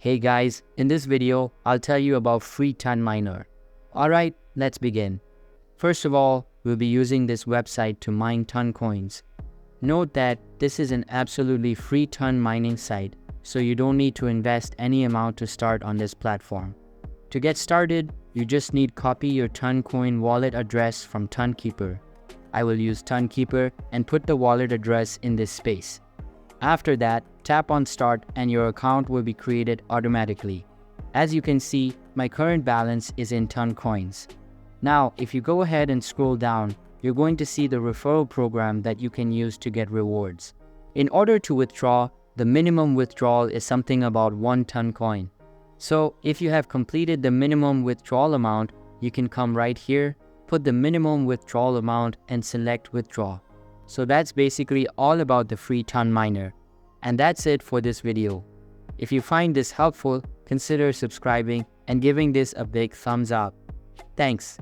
Hey guys, in this video, I'll tell you about free ton miner. Alright, let's begin. First of all, we'll be using this website to mine ton coins. Note that this is an absolutely free ton mining site, so you don't need to invest any amount to start on this platform. To get started, you just need copy your ton coin wallet address from Tonkeeper. I will use Tonkeeper and put the wallet address in this space. After that, tap on start and your account will be created automatically. As you can see, my current balance is in ton coins. Now, if you go ahead and scroll down, you're going to see the referral program that you can use to get rewards. In order to withdraw, the minimum withdrawal is something about 1 ton coin. So, if you have completed the minimum withdrawal amount, you can come right here, put the minimum withdrawal amount and select withdraw. So that's basically all about the free ton miner. And that's it for this video. If you find this helpful, consider subscribing and giving this a big thumbs up. Thanks.